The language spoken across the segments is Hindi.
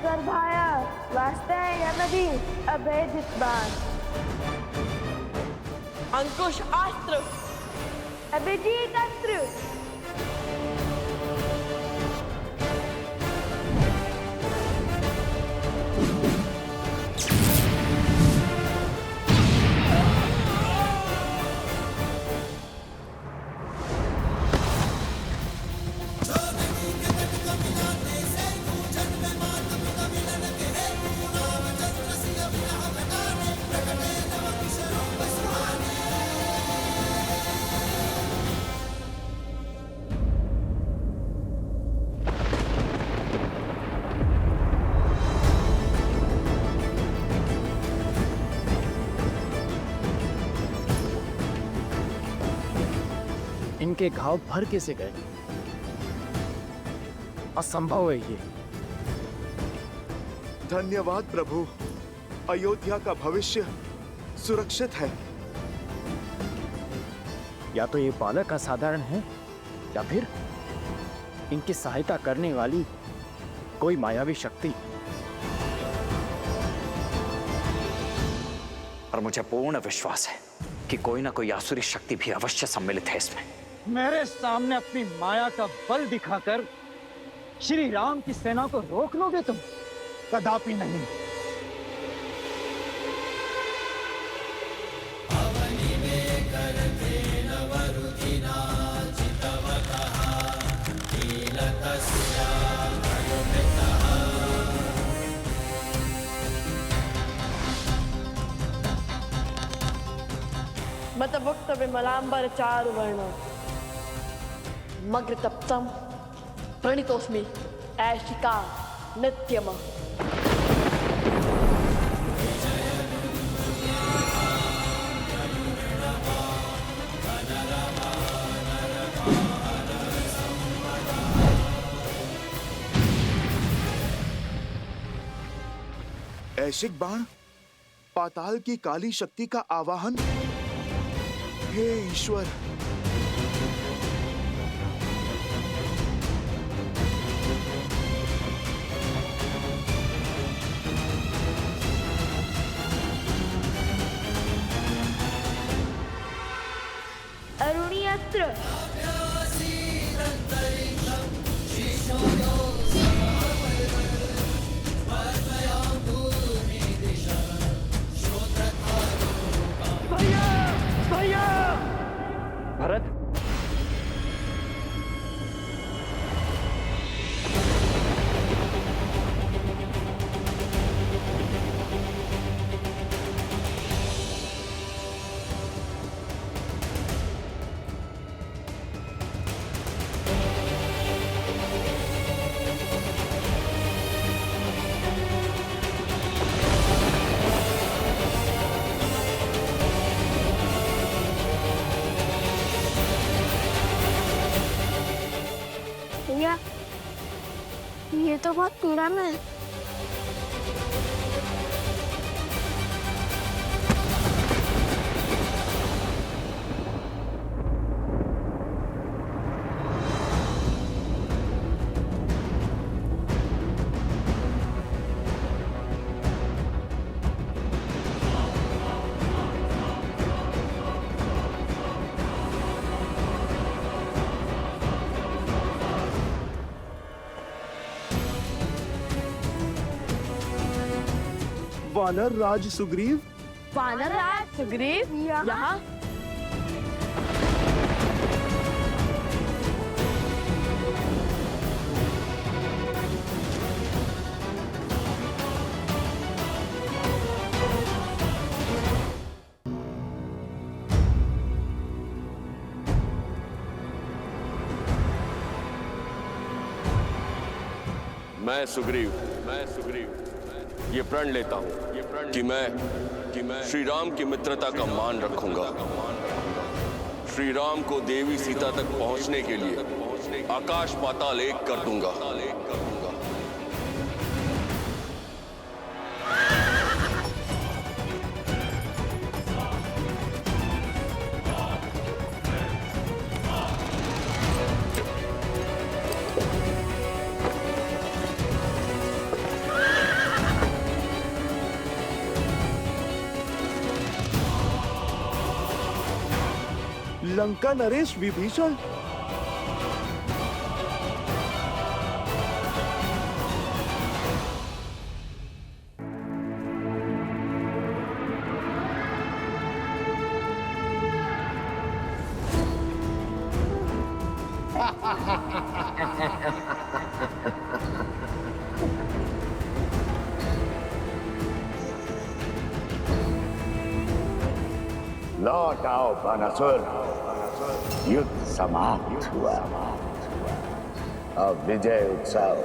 गर्भाया वास्ते यमदि अभेदित बाण। अंकुश अस्त्र। अभिजीत अस्त्र। इनके घाव भर कैसे गए? असंभव है ये। धन्यवाद प्रभु, अयोध्या का भविष्य सुरक्षित है। या तो ये बालक असाधारण है या फिर इनकी सहायता करने वाली कोई मायावी शक्ति। और मुझे पूर्ण विश्वास है कि कोई ना कोई आसुरी शक्ति भी अवश्य सम्मिलित है इसमें। मेरे सामने अपनी माया का बल दिखाकर श्री राम की सेना को रोक लोगे तुम? कदापि नहीं। मतभुक्त विमलांबर चारु वर्ण मग्र तप्तम प्रणितोस्मि ऐशिका नित्यम। ऐशिक बाण, पाताल की काली शक्ति का आवाहन। हे ईश्वर, अरुणी अस्त्र। भरत, भैया, ये तो बहुत पुराना है। वानर राज सुग्रीव। वानर राज सुग्रीव यहाँ? मैं सुग्रीव ये प्रण लेता हूँ कि मैं श्री राम की मित्रता का मान रखूंगा। श्री राम को देवी सीता तक पहुंचने के लिए आकाश पाताल एक कर दूंगा। लंका नरेश विभीषण। लौट आओ बानासुर, युद्ध समाप्त हुआ। अब विजय उत्सव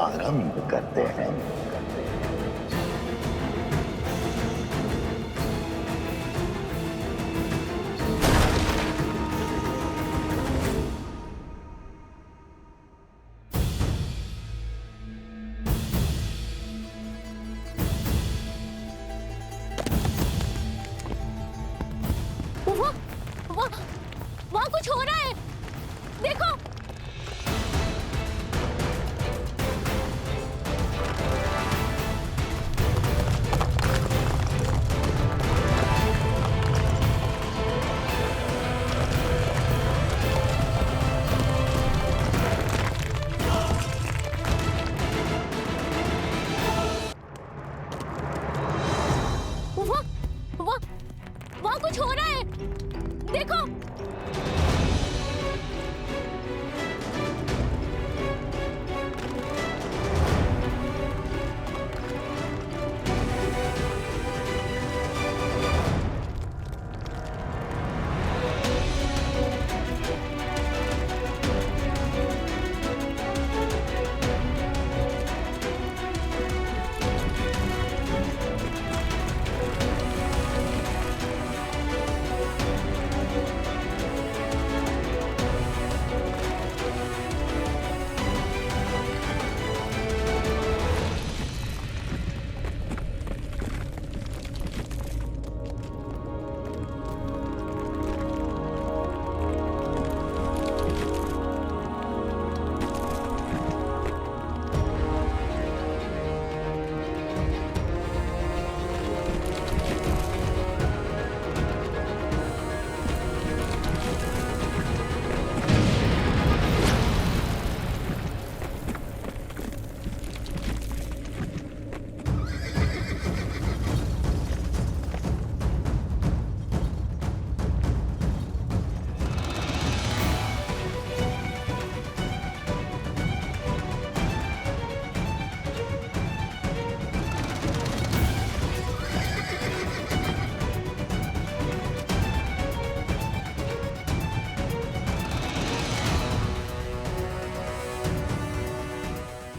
आरंभ करते हैं। वहाँ कुछ हो रहा है, देखो। वहाँ कुछ हो रहा है, देखो।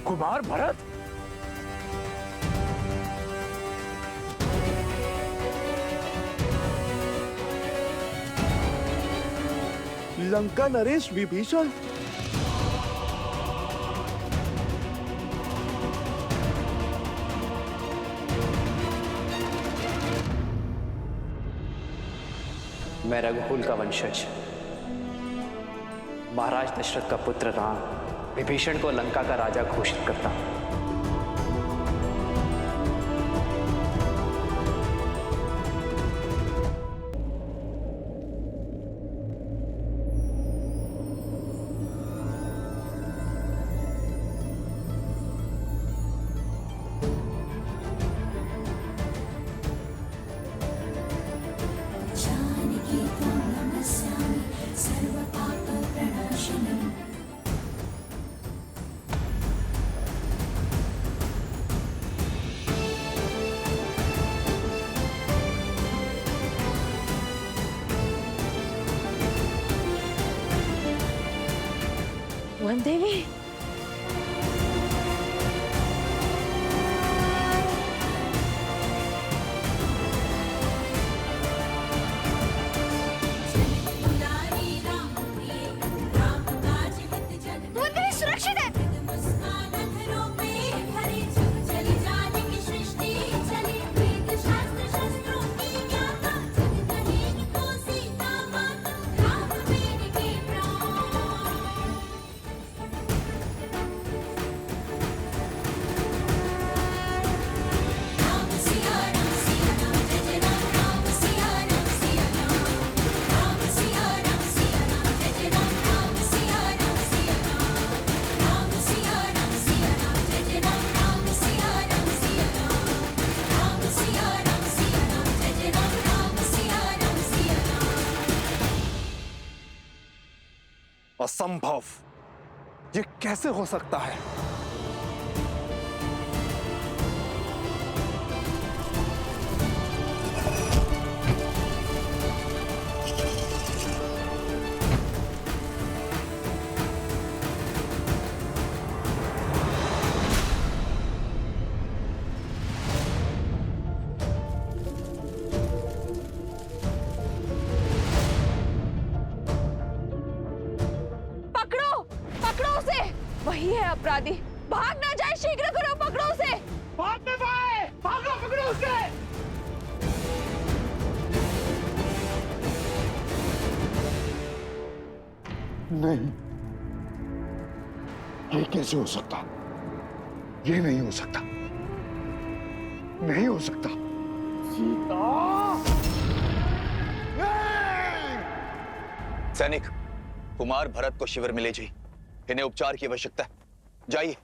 कुमार भरत, लंका नरेश विभीषण। मैं रघुकुल का वंशज महाराज दशरथ का पुत्र राम विभीषण को लंका का राजा घोषित करता हूं। वन देवी, सुरक्षित है। असंभव। ये कैसे हो सकता है? वही है अपराधी। भाग ना जाए, शीघ्र करो, पकड़ो उसे। भाग में पाए, भागो, पकड़ो उसे। नहीं, ये कैसे हो सकता? ये नहीं हो सकता, नहीं हो सकता। सैनिक, कुमार भरत को शिविर में ले जाइए। इन्हें उपचार की आवश्यकता है। जाइए।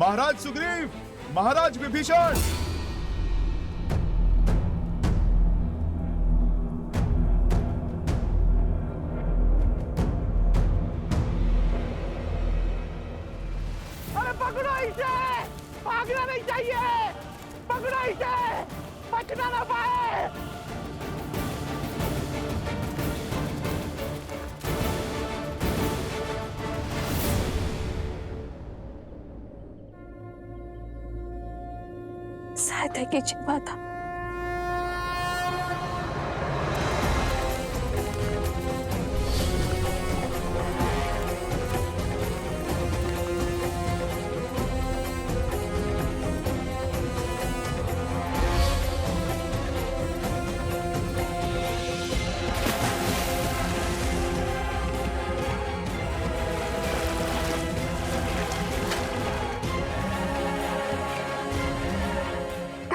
महाराज सुग्रीव, महाराज विभीषण। अरे पकड़ो इसे, भागना नहीं चाहिए, पकड़ो इसे, बचना ना पाए। सहायता कीजिए माता।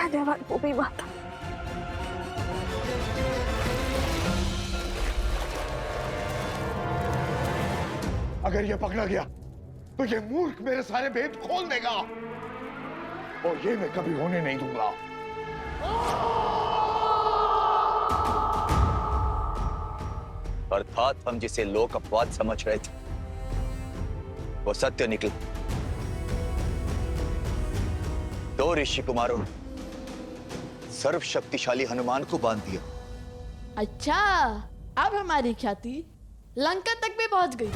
धन्यवाद भूमि माता। अगर ये पकड़ा गया तो ये मूर्ख मेरे सारे भेद खोल देगा, और ये मैं कभी होने नहीं दूंगा। अर्थात हम जिसे लोक अपवाद समझ रहे थे वो सत्य निकला। दो ऋषि कुमारों ने सर्वशक्तिशाली हनुमान को बांध दिया। अच्छा, अब हमारी ख्याति लंका तक भी पहुंच गई।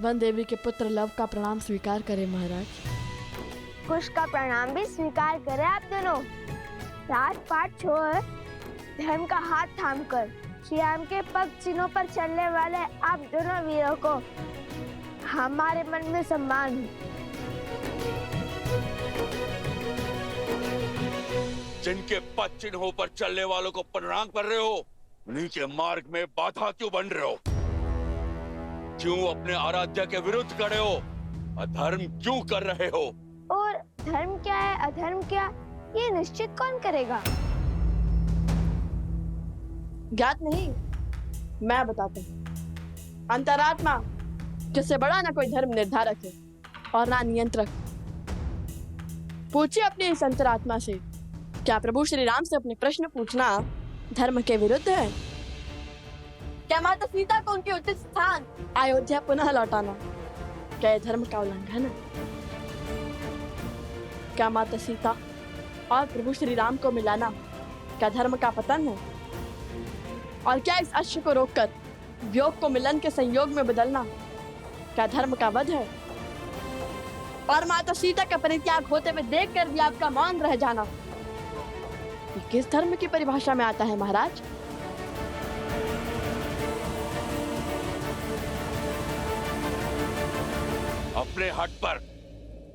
वन देवी के पुत्र लव का प्रणाम स्वीकार करें महाराज। कुश का प्रणाम भी स्वीकार करें आप दोनों। रात पाट छोड़ धर्म का हाथ थामकर श्री राम के पग चिन्हों पर चलने वाले आप दोनों वीरों को हमारे मन में सम्मान है। जिनके पद चिन्हों पर चलने वालों को प्रणाम कर रहे हो, उन्हीं के मार्ग में बाधा क्यों बन रहे हो? क्यों अपने आराध्य के विरुद्ध खड़े हो? अधर्म क्यों कर रहे हो? और धर्म क्या है, अधर्म क्या, ये निश्चित कौन करेगा? ज्ञात नहीं, मैं बताता हूँ। अंतरात्मा, जिससे बड़ा ना कोई धर्म निर्धारक है और ना नियंत्रक। पूछिए अपनी इस अंतरात्मा से, क्या प्रभु श्री राम से अपने प्रश्न पूछना धर्म के विरुद्ध है? क्या माता सीता को उनके उचित स्थान अयोध्या पुनः लौटाना क्या यह धर्म का उल्लंघन है? क्या माता सीता और प्रभु श्री राम को मिलाना क्या धर्म का पतन है? और क्या इस अश्व को रोककर वियोग को मिलन के संयोग में बदलना क्या धर्म का वध है? और माता सीता का परित्याग होते हुए देखकर भी आपका मौन रह जाना ये किस धर्म की परिभाषा में आता है महाराज? अपने हट पर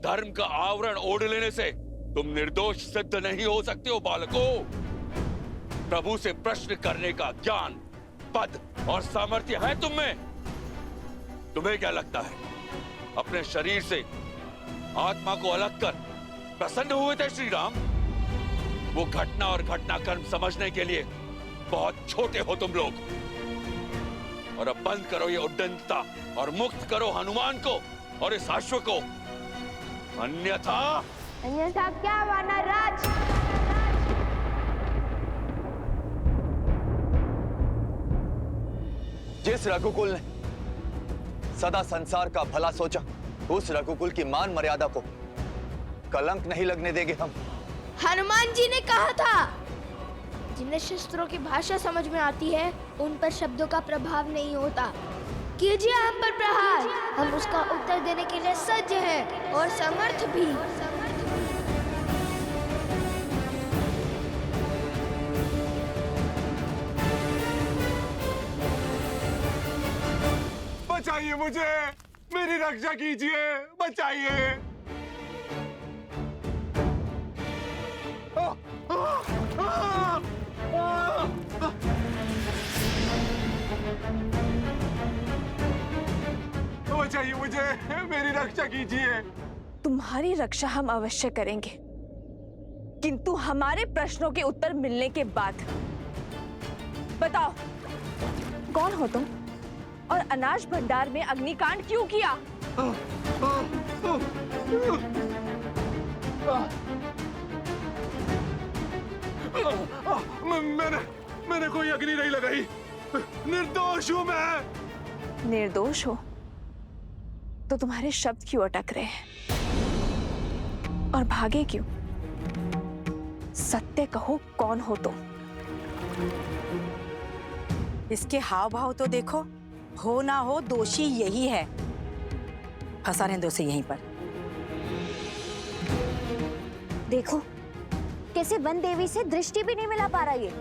धर्म का आवरण ओढ़ लेने से तुम निर्दोष सिद्ध नहीं हो सकते हो बालकों। प्रभु से प्रश्न करने का ज्ञान, पद और सामर्थ्य है तुम में, तुम्हें क्या लगता है अपने शरीर से आत्मा को अलग कर प्रसन्न हुए थे श्री राम? वो घटना और घटनाक्रम समझने के लिए बहुत छोटे हो तुम लोग। और अब बंद करो ये उद्दंडता और मुक्त करो हनुमान को और इस अश्व को, अन्यथा अन्यथा क्या वानर राज? जिस रघुकुल ने सदा संसार का भला सोचा, उस रघुकुल की मान मर्यादा को कलंक नहीं लगने देंगे हम। हनुमान जी ने कहा था, जिन्हें शस्त्रों की भाषा समझ में आती है उन पर शब्दों का प्रभाव नहीं होता। कीजिए हम पर प्रहार, हम उसका उत्तर देने के लिए सज्ज हैं और समर्थ भी। बचाइए मुझे, मेरी रक्षा कीजिए, बचाइए। बचाइए मुझे, मेरी रक्षा कीजिए। तुम्हारी रक्षा हम अवश्य करेंगे, किंतु हमारे प्रश्नों के उत्तर मिलने के बाद। बताओ, कौन हो तुम और अनाज भंडार में अग्निकांड क्यों किया? मैंने कोई अग्नि नहीं लगाई, निर्दोष हूं मैं। निर्दोष हो तो तुम्हारे शब्द क्यों अटक रहे हैं और भागे क्यों? सत्य कहो, कौन हो तुम? इसके हाव भाव तो देखो, हो ना हो दोषी यही है। फंसा दो उसे यहीं पर। देखो कैसे वन देवी से दृष्टि भी नहीं मिला पा रहा ये।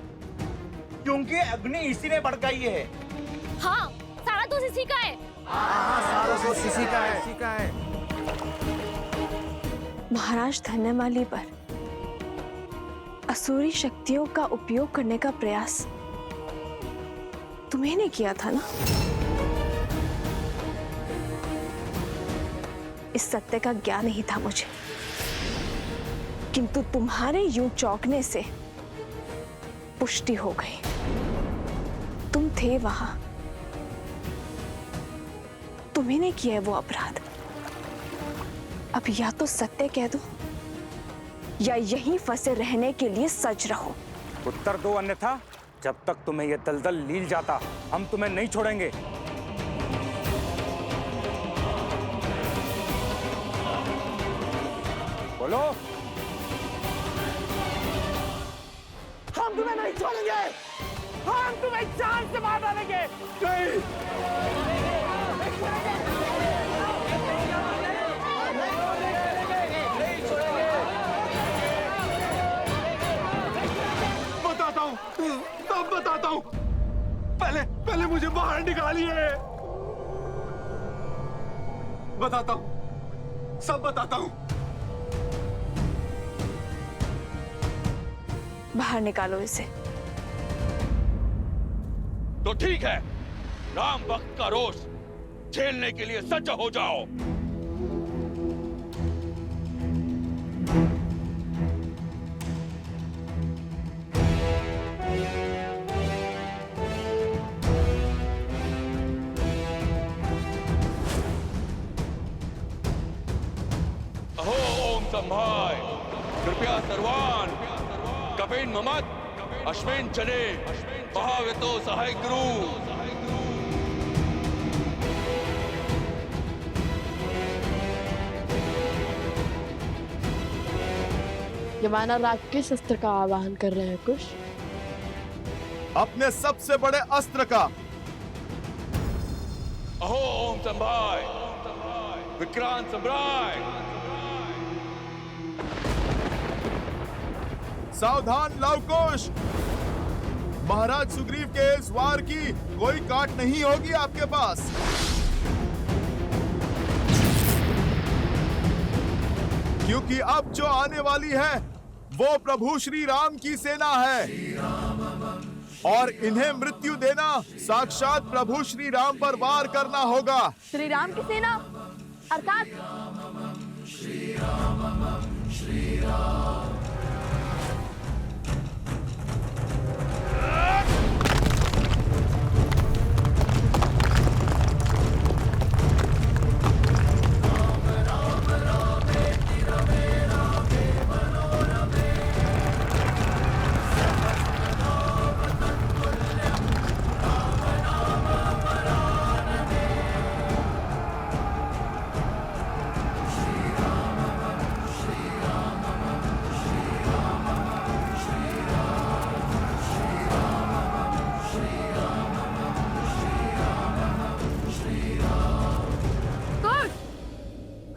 क्योंकि अग्नि इसी ने भड़काई है। हाँ, सारा दोष इसी का है। महाराज धन्यमाली पर असुरी शक्तियों का उपयोग करने का प्रयास तुम्हें ने किया था ना? इस सत्य का ज्ञान नहीं था मुझे, किंतु तुम्हारे यूं चौंकने से पुष्टि हो गई। तुम थे वहां, तुम्ही ने किया वो अपराध। अब या तो सत्य कह दो या यहीं फंसे रहने के लिए सज रहो। उत्तर दो, अन्यथा जब तक तुम्हें यह दलदल लील जाता हम तुम्हें नहीं छोड़ेंगे। बोलो। हम तुम्हें नहीं छोड़ेंगे, हम तुम्हें जान से मार डालेंगे। बताता हूँ, तब बताता हूँ। पहले मुझे बाहर निकालिए। बताता हूँ, सब बताता हूँ। बाहर निकालो इसे। तो ठीक है, राम भक्त का रोष झेलने के लिए सज्ज हो जाओ। अहो ओम संभाय, कृपया सर्वान कपेन ममत अश्वेन चले महाव्यतो सहाय गुरु। ये वानर राज किस अस्त्र का आवाहन कर रहे हैं कुश? अपने सबसे बड़े अस्त्र का। अहो ओम संभाय, विक्रांत सम्राट। सावधान लवकुश, महाराज सुग्रीव के इस वार की कोई काट नहीं होगी आपके पास। क्योंकि अब जो आने वाली है वो प्रभु श्री राम की सेना है। और इन्हें मृत्यु देना साक्षात प्रभु श्री राम पर वार करना होगा। श्री राम की सेना अर्थात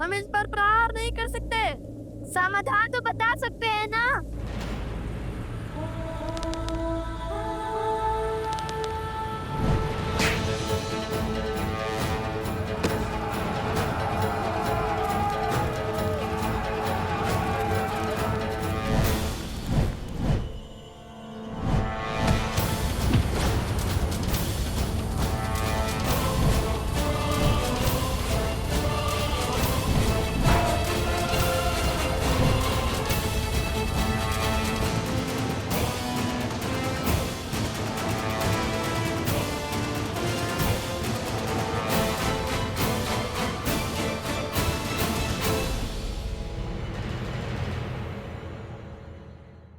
हम इस पर प्रहार नहीं कर सकते, समाधान तो बता सकते हैं ना।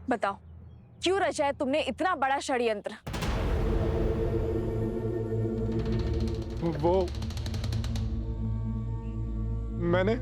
बताओ क्यों रचा है तुमने इतना बड़ा षड्यंत्र? वो मैंने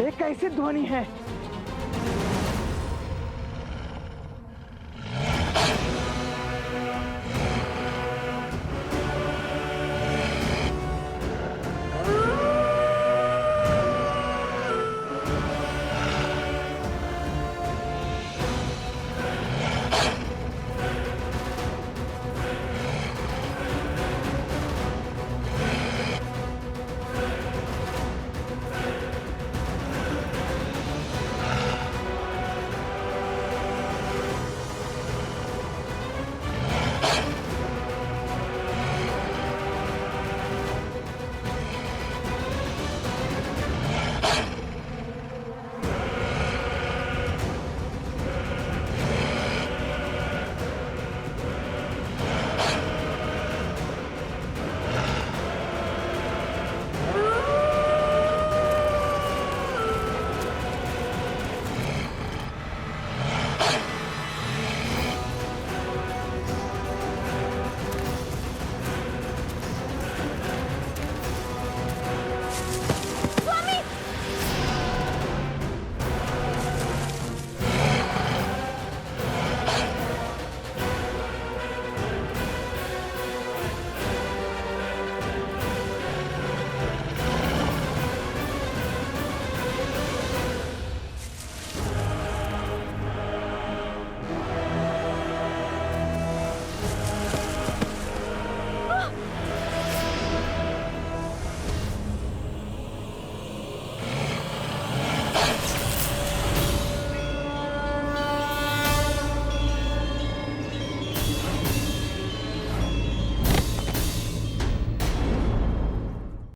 एक कैसी ध्वनि है